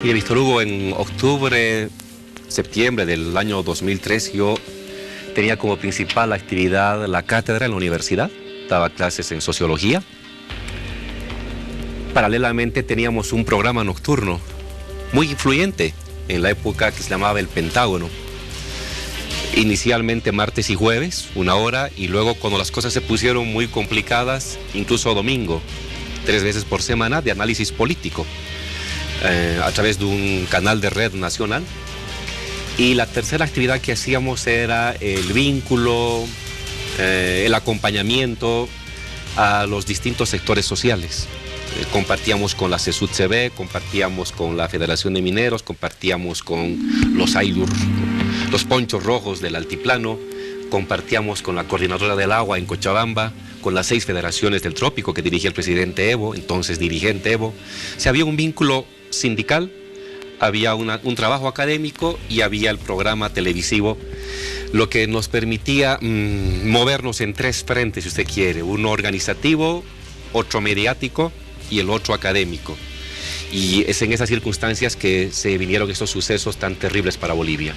Y Víctor Hugo, en octubre, septiembre del año 2003, yo tenía como principal actividad la cátedra en la universidad, daba clases en sociología. Paralelamente teníamos un programa nocturno muy influyente en la época que se llamaba El Pentágono. Inicialmente martes y jueves, 1 hora, y luego cuando las cosas se pusieron muy complicadas, incluso domingo, 3 veces por semana, de análisis político. A través de un canal de red nacional. Y la tercera actividad que hacíamos era el vínculo, el acompañamiento a los distintos sectores sociales. Compartíamos con la CESUD-CB, compartíamos con la Federación de Mineros, compartíamos con los Aylur, los Ponchos Rojos del Altiplano, compartíamos con la Coordinadora del Agua en Cochabamba, con las 6 federaciones del trópico que dirigía el presidente Evo, entonces dirigente Evo. O sea, había un vínculo sindical, había un trabajo académico y había el programa televisivo, lo que nos permitía movernos en 3 frentes, si usted quiere, uno organizativo, otro mediático y el otro académico. Y es en esas circunstancias que se vinieron estos sucesos tan terribles para Bolivia.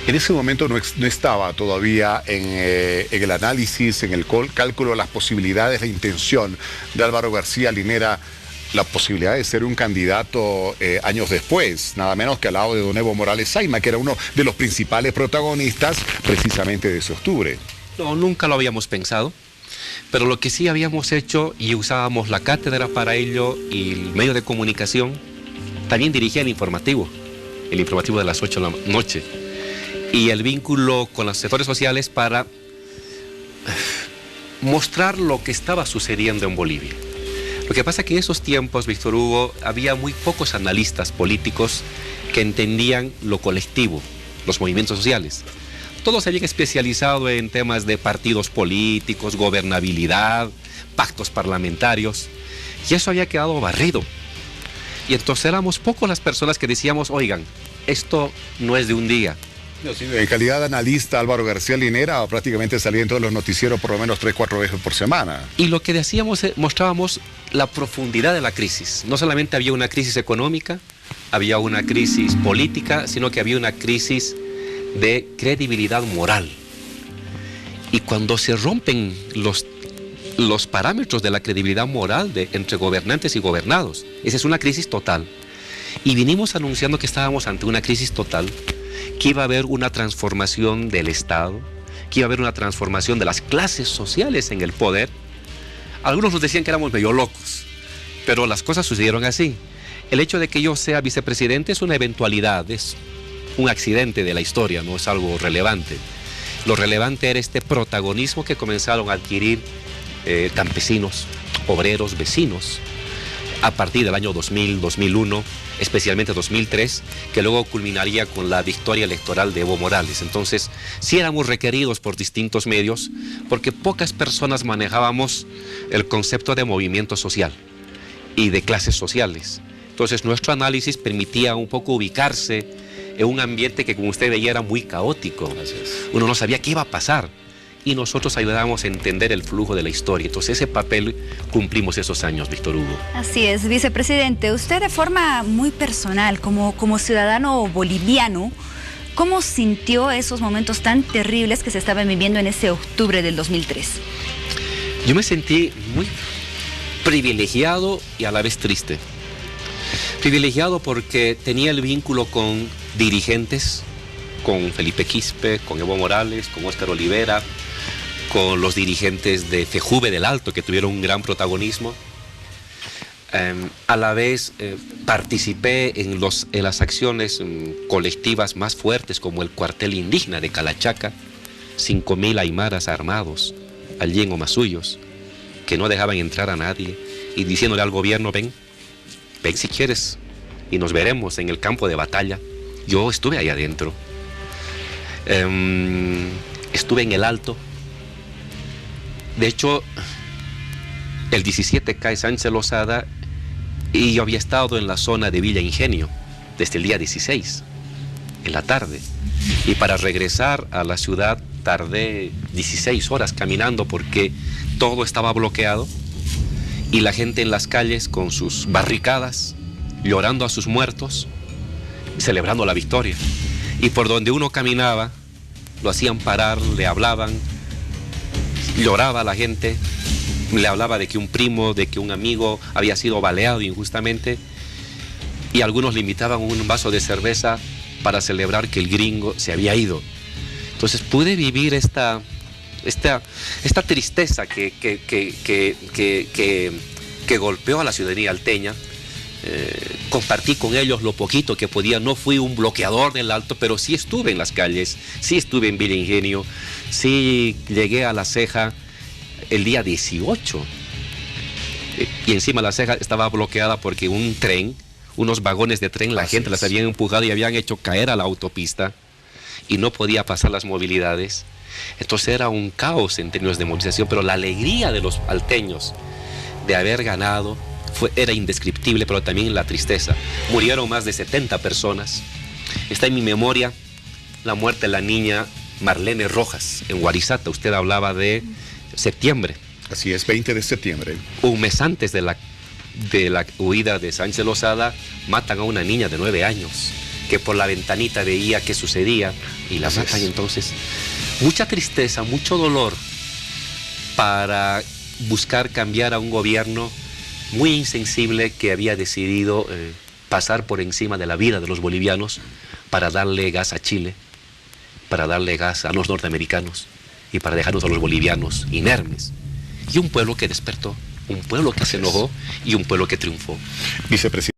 En ese momento no estaba todavía en el análisis, en el cálculo de las posibilidades, la intención de Álvaro García Linera, la posibilidad de ser un candidato años después, nada menos que al lado de don Evo Morales Saima, que era uno de los principales protagonistas precisamente de ese octubre. No, nunca lo habíamos pensado, pero lo que sí habíamos hecho, y usábamos la cátedra para ello y el medio de comunicación, también dirigía el informativo de las 8 de la noche, y el vínculo con los sectores sociales para mostrar lo que estaba sucediendo en Bolivia. Lo que pasa es que en esos tiempos, Víctor Hugo, había muy pocos analistas políticos que entendían lo colectivo, los movimientos sociales. Todos se habían especializado en temas de partidos políticos, gobernabilidad, pactos parlamentarios, y eso había quedado barrido. Y entonces éramos pocos las personas que decíamos, oigan, esto no es de un día. No, sí, en calidad de analista, Álvaro García Linera prácticamente salía en todos los noticieros por lo menos 3-4 veces por semana. Y lo que decíamos, mostrábamos la profundidad de la crisis. No solamente había una crisis económica, había una crisis política, sino que había una crisis de credibilidad moral. Y cuando se rompen los parámetros de la credibilidad moral entre gobernantes y gobernados, esa es una crisis total. Y vinimos anunciando que estábamos ante una crisis total, que iba a haber una transformación del Estado, que iba a haber una transformación de las clases sociales en el poder. Algunos nos decían que éramos medio locos, pero las cosas sucedieron así. El hecho de que yo sea vicepresidente es una eventualidad, es un accidente de la historia, no es algo relevante. Lo relevante era este protagonismo que comenzaron a adquirir campesinos, obreros, vecinos, a partir del año 2000, 2001, especialmente 2003, que luego culminaría con la victoria electoral de Evo Morales. Entonces, sí éramos requeridos por distintos medios, porque pocas personas manejábamos el concepto de movimiento social y de clases sociales. Entonces, nuestro análisis permitía un poco ubicarse en un ambiente que, como usted veía, era muy caótico. Uno no sabía qué iba a pasar. Y nosotros ayudábamos a entender el flujo de la historia. Entonces ese papel cumplimos esos años, Víctor Hugo. Así es, vicepresidente. Usted de forma muy personal, como ciudadano boliviano, ¿cómo sintió esos momentos tan terribles que se estaban viviendo en ese octubre del 2003? Yo me sentí muy privilegiado y a la vez triste. Privilegiado porque tenía el vínculo con dirigentes, con Felipe Quispe, con Evo Morales, con Óscar Olivera, con los dirigentes de FEJUVE del Alto, que tuvieron un gran protagonismo. A la vez participé en las acciones colectivas más fuertes, como el cuartel indígena de Calachaca, 5.000 aymaras armados, allí en Omasuyos, que no dejaban entrar a nadie, y diciéndole al gobierno, ven si quieres, y nos veremos en el campo de batalla. Yo estuve ahí adentro. Estuve en el Alto. De hecho, el 17 cae Sánchez Lozada y yo había estado en la zona de Villa Ingenio desde el día 16, en la tarde. Y para regresar a la ciudad tardé 16 horas caminando porque todo estaba bloqueado y la gente en las calles con sus barricadas, llorando a sus muertos, celebrando la victoria. Y por donde uno caminaba, lo hacían parar, le hablaban, lloraba la gente, le hablaba de que un primo, de que un amigo había sido baleado injustamente, y algunos le invitaban un vaso de cerveza para celebrar que el gringo se había ido. Entonces pude vivir esta tristeza que golpeó a la ciudadanía alteña. Compartí con ellos lo poquito que podía. No fui un bloqueador del Alto, pero sí estuve en las calles, sí estuve en Villa Ingenio, sí llegué a La Ceja el día 18, y encima La Ceja estaba bloqueada porque un tren, unos vagones de tren, la gente las habían empujado y habían hecho caer a la autopista y no podía pasar las movilidades. Entonces era un caos en términos de movilización, pero la alegría de los alteños de haber ganado era indescriptible, pero también la tristeza. Murieron más de 70 personas. Está en mi memoria la muerte de la niña Marlene Rojas en Guarizata. Usted hablaba de septiembre. Así es, 20 de septiembre. Un mes antes de la huida de Sánchez Lozada, matan a una niña de 9 años que por la ventanita veía qué sucedía y la matan. Entonces, mucha tristeza, mucho dolor para buscar cambiar a un gobierno muy insensible que había decidido pasar por encima de la vida de los bolivianos para darle gas a Chile, para darle gas a los norteamericanos y para dejarnos a los bolivianos inermes. Y un pueblo que despertó, un pueblo que se enojó y un pueblo que triunfó. Vicepresidente.